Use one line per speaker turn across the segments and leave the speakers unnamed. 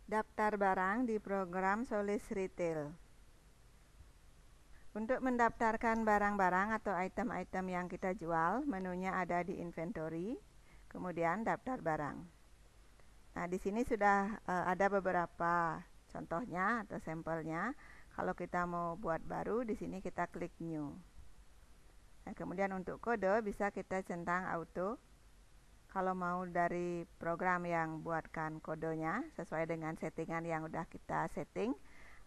Daftar barang di program Solis Retail. Untuk mendaftarkan barang-barang atau item-item yang kita jual, menunya ada di inventory, kemudian daftar barang. Nah, di sini sudah ada beberapa contohnya atau sampelnya. Kalau kita mau buat baru, di sini kita klik new. Nah, kemudian untuk kode bisa kita centang auto. Kalau mau dari program yang buatkan kodenya sesuai dengan settingan yang udah kita setting,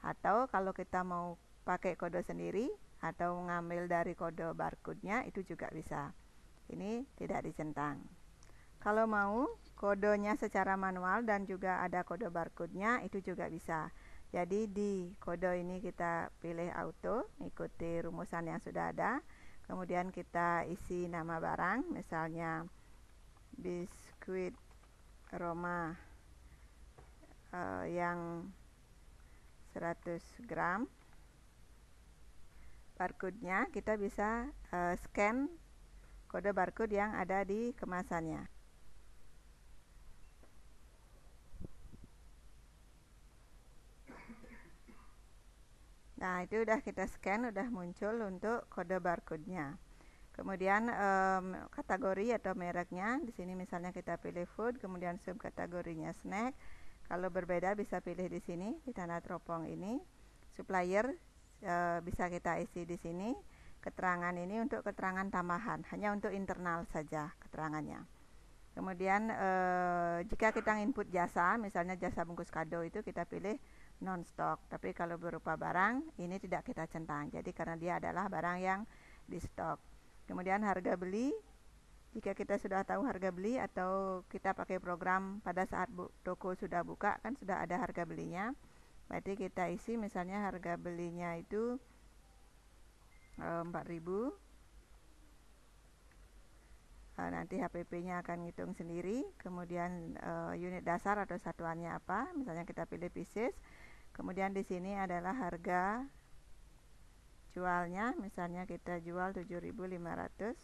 atau kalau kita mau pakai kode sendiri atau ngambil dari kode barcode-nya, itu juga bisa. Ini tidak dicentang. Kalau mau kodenya secara manual dan juga ada kode barcode-nya, itu juga bisa. Jadi di kode ini kita pilih auto, ikuti rumusan yang sudah ada. Kemudian kita isi nama barang, misalnya biskuit Roma yang 100 gram. Barcode-nya kita bisa scan kode barcode yang ada di kemasannya. Nah, itu udah kita scan, udah muncul untuk kode barcode-nya. Kemudian kategori atau mereknya, di sini misalnya kita pilih food, kemudian subkategorinya snack. Kalau berbeda bisa pilih di sini di tanda teropong ini. Supplier bisa kita isi di sini. Keterangan ini untuk keterangan tambahan, hanya untuk internal saja keterangannya. Kemudian jika kita input jasa, misalnya jasa bungkus kado, itu kita pilih non stock. Tapi kalau berupa barang, ini tidak kita centang. Jadi karena dia adalah barang yang di stok. Kemudian harga beli, jika kita sudah tahu harga beli atau kita pakai program pada saat toko sudah buka, kan sudah ada harga belinya. Berarti kita isi misalnya harga belinya itu 4.000. Nanti HPP-nya akan ngitung sendiri. Kemudian unit dasar atau satuannya apa, misalnya kita pilih pieces. Kemudian di sini adalah harga jualnya, misalnya kita jual 7.500.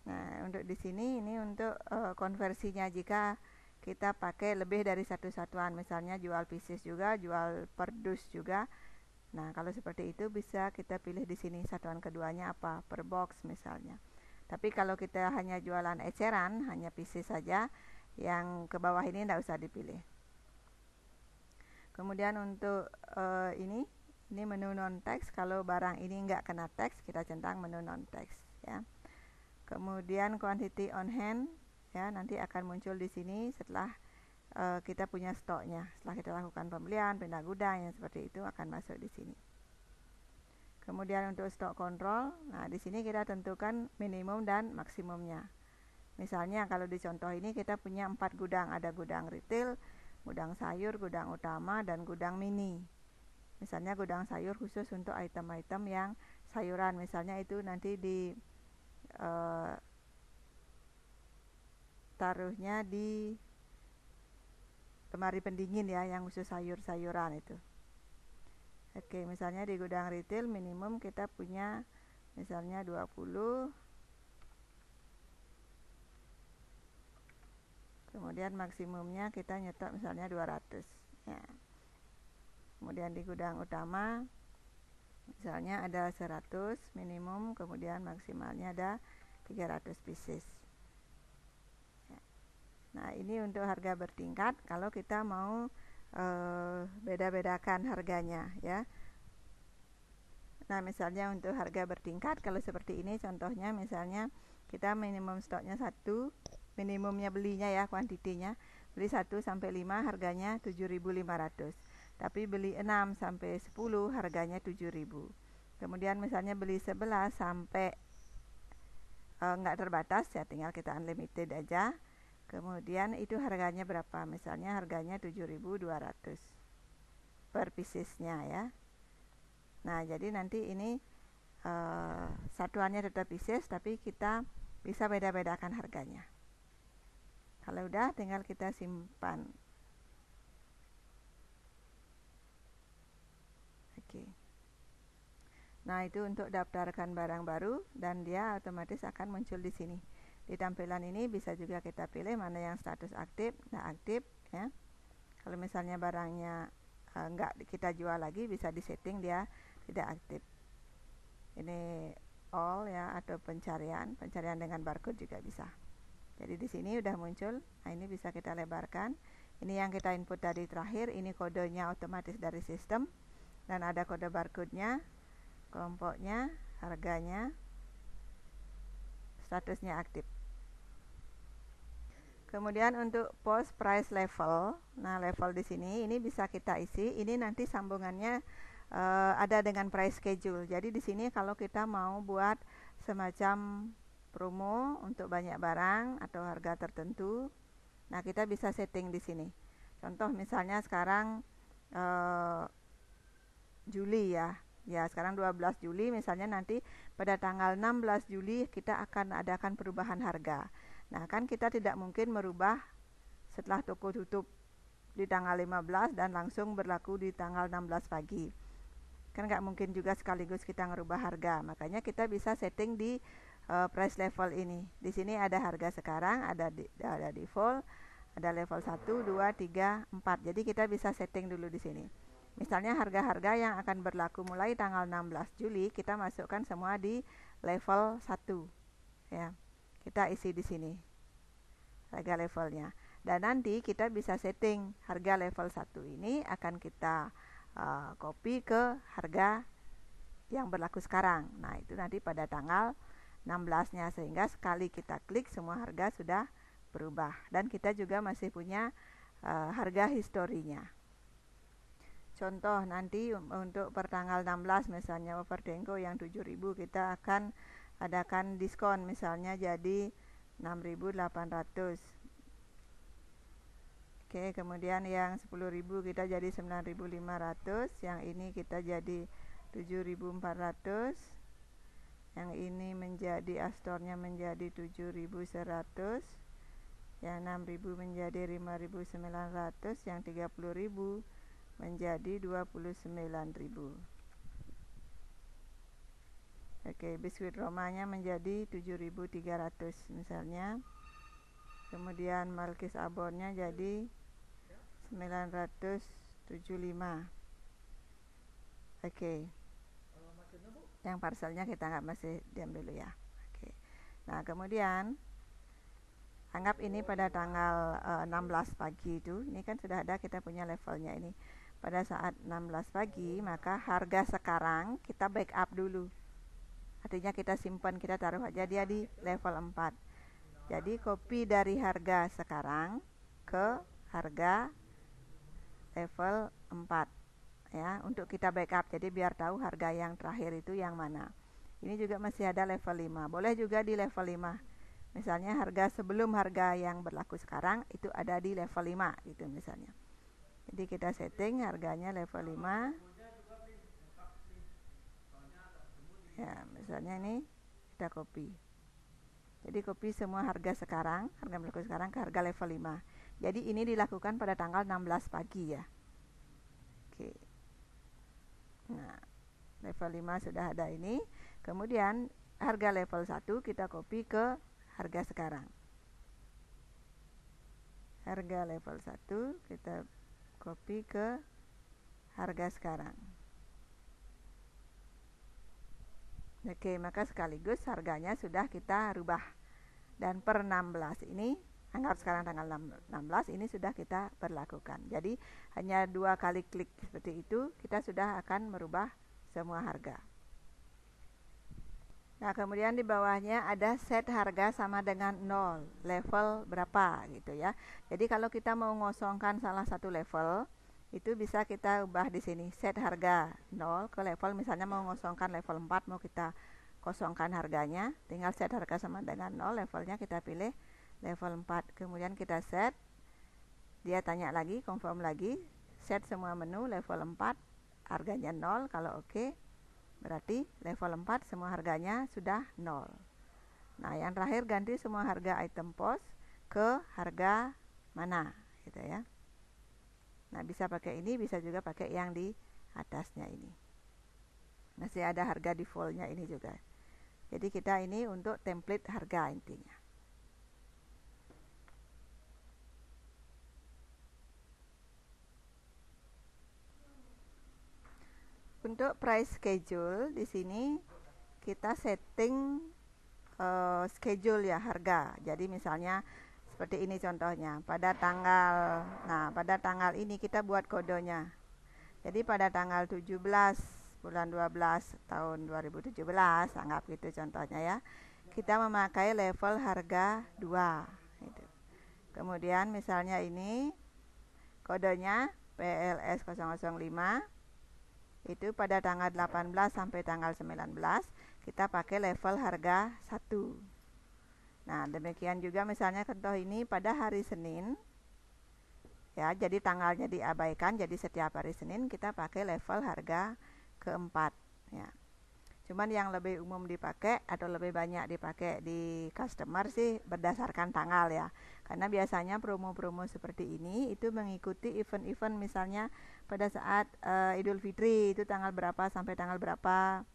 Nah, untuk di sini ini untuk konversinya jika kita pakai lebih dari satu satuan, misalnya jual pieces juga, jual per dus juga. Nah, kalau seperti itu bisa kita pilih di sini satuan keduanya apa, per box misalnya. Tapi kalau kita hanya jualan eceran, hanya pieces saja, yang ke bawah ini tidak usah dipilih. Kemudian untuk ini menu non teks. Kalau barang ini nggak kena teks, kita centang menu non teks ya. Kemudian quantity on hand ya, nanti akan muncul di sini setelah kita punya stoknya. Setelah kita lakukan pembelian, pindah gudang yang seperti itu akan masuk di sini. Kemudian untuk stok kontrol, nah di sini kita tentukan minimum dan maksimumnya. Misalnya kalau di contoh ini kita punya 4 gudang, ada gudang retail, gudang sayur, gudang utama, dan gudang mini. Misalnya gudang sayur khusus untuk item-item yang sayuran, misalnya itu nanti di taruhnya di lemari pendingin ya, yang khusus sayur-sayuran itu. Oke, misalnya di gudang retail minimum kita punya misalnya 20. Kemudian maksimumnya kita nyetok misalnya 200 ya. Kemudian di gudang utama misalnya ada 100 minimum, kemudian maksimalnya ada 300 pieces ya. Nah, ini untuk harga bertingkat kalau kita mau beda-bedakan harganya ya. Nah, misalnya untuk harga bertingkat, kalau seperti ini contohnya, misalnya kita minimum stoknya 1, minimumnya belinya ya, kuantitinya beli 1 sampai 5 harganya 7.500. Tapi beli 6 sampai 10 harganya 7.000. Kemudian misalnya beli 11 sampai enggak terbatas ya, tinggal kita unlimited aja. Kemudian itu harganya berapa? Misalnya harganya 7.200 per piecesnya ya. Nah, jadi nanti ini satuannya tetap pieces, tapi kita bisa beda-bedakan harganya. Kalau udah, tinggal kita simpan. Oke. Nah, itu untuk daftarkan barang baru dan dia otomatis akan muncul di sini. Di tampilan ini bisa juga kita pilih mana yang status aktif, tidak aktif ya. Kalau misalnya barangnya nggak kita jual lagi, bisa disetting dia tidak aktif. Ini all ya, atau pencarian dengan barcode juga bisa. Jadi di sini udah muncul. Nah, ini bisa kita lebarkan. Ini yang kita input tadi terakhir, ini kodenya otomatis dari sistem dan ada kode barcode-nya, kelompoknya, harganya, statusnya aktif. Kemudian untuk post price level, nah level di sini ini bisa kita isi. Ini nanti sambungannya ada dengan price schedule. Jadi di sini kalau kita mau buat semacam promo untuk banyak barang atau harga tertentu, nah kita bisa setting di sini. Contoh misalnya sekarang Juli ya. Ya, sekarang 12 Juli misalnya, nanti pada tanggal 16 Juli kita akan adakan perubahan harga. Nah, kan kita tidak mungkin merubah setelah toko tutup di tanggal 15 dan langsung berlaku di tanggal 16 pagi. Kan nggak mungkin juga sekaligus kita ngerubah harga. Makanya kita bisa setting di price level ini. Di sini ada harga sekarang, ada default, ada level 1, 2, 3, 4. Jadi kita bisa setting dulu di sini. Misalnya harga-harga yang akan berlaku mulai tanggal 16 Juli kita masukkan semua di level 1 ya. Kita isi di sini harga levelnya. Dan nanti kita bisa setting harga level 1 ini akan kita copy ke harga yang berlaku sekarang. Nah, itu nanti pada tanggal 16-nya, sehingga sekali kita klik semua harga sudah berubah. Dan kita juga masih punya harga historinya. Contoh nanti untuk pertanggal 16 misalnya Overdenko yang 7.000 kita akan adakan diskon misalnya jadi 6.800. Oke, kemudian yang 10.000 kita jadi 9.500, yang ini kita jadi 7.400, yang ini menjadi astornya menjadi 7.100, yang 6.000 menjadi 5.900, yang 30.000 menjadi 29.000. Oke, biskuit Romanya menjadi 7.300 misalnya. Kemudian Malkis Abonnya jadi 975. Oke. Yang parcelnya kita nggak masih diam dulu ya. Oke. Nah, kemudian anggap ini pada tanggal 16 pagi itu, ini kan sudah ada kita punya levelnya ini. Pada saat 16 pagi, maka harga sekarang kita backup dulu. Artinya kita simpan, kita taruh aja dia di level 4. Jadi copy dari harga sekarang ke harga level 4 ya, untuk kita backup. Jadi biar tahu harga yang terakhir itu yang mana. Ini juga masih ada level 5. Boleh juga di level 5. Misalnya harga sebelum harga yang berlaku sekarang itu ada di level 5 gitu misalnya. Jadi kita setting harganya level 5. Ya, misalnya ini kita copy. Jadi copy semua harga sekarang, harga berlaku sekarang ke harga level 5. Jadi ini dilakukan pada tanggal 16 pagi ya. Oke. Nah, level 5 sudah ada ini. Kemudian harga level 1 kita copy ke harga sekarang. Harga level 1 kita copy ke harga sekarang. Oke, maka sekaligus harganya sudah kita rubah. Dan per 16 ini, anggap sekarang tanggal 16 ini sudah kita berlakukan. Jadi hanya 2 kali klik seperti itu, kita sudah akan merubah semua harga. Nah, kemudian di bawahnya ada set harga sama dengan 0, level berapa gitu ya. Jadi kalau kita mau ngosongkan salah satu level, itu bisa kita ubah di sini, set harga 0 ke level, misalnya mau ngosongkan level 4, mau kita kosongkan harganya, tinggal set harga sama dengan 0, levelnya kita pilih level 4, kemudian kita set, dia tanya lagi, confirm lagi, set semua menu level 4, harganya 0, kalau oke, berarti level 4 semua harganya sudah 0. Nah, yang terakhir ganti semua harga item post ke harga mana gitu ya. Nah, bisa pakai ini, bisa juga pakai yang di atasnya ini. Masih ada harga defaultnya ini juga. Jadi kita ini untuk template harga intinya. untuk price schedule di sini kita setting schedule ya, harga. Jadi misalnya seperti ini contohnya, pada tanggal ini kita buat kodenya. Jadi pada tanggal 17 bulan 12 tahun 2017, anggap gitu contohnya ya, kita memakai level harga 2 gitu. Kemudian misalnya ini kodenya PLS 005, itu pada tanggal 18 sampai tanggal 19 kita pakai level harga 1. Nah, demikian juga misalnya contoh ini pada hari Senin ya, jadi tanggalnya diabaikan, jadi setiap hari Senin kita pakai level harga keempat ya. Cuman yang lebih umum dipakai atau lebih banyak dipakai di customer sih berdasarkan tanggal ya. Karena biasanya promo-promo seperti ini itu mengikuti event-event, misalnya pada saat Idul Fitri itu tanggal berapa sampai tanggal berapa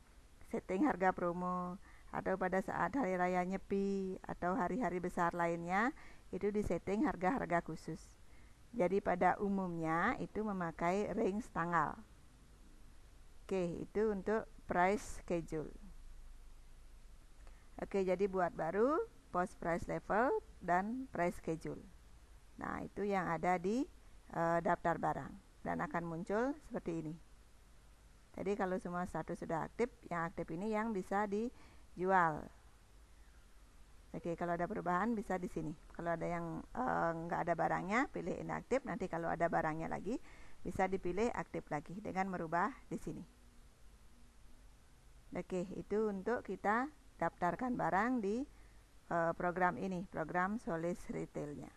setting harga promo, atau pada saat hari raya Nyepi atau hari-hari besar lainnya itu disetting harga-harga khusus. Jadi pada umumnya itu memakai range tanggal. Oke, itu untuk price schedule. Oke, jadi buat baru post price level dan price schedule. Nah, itu yang ada di daftar barang dan akan muncul seperti ini. Jadi kalau semua status sudah aktif, yang aktif ini yang bisa dijual. Oke, kalau ada perubahan bisa di sini. Kalau ada yang nggak ada barangnya, pilih inaktif. Nanti kalau ada barangnya lagi, bisa dipilih aktif lagi dengan merubah di sini. Oke, itu untuk kita daftarkan barang di program ini, program Solis Retailnya.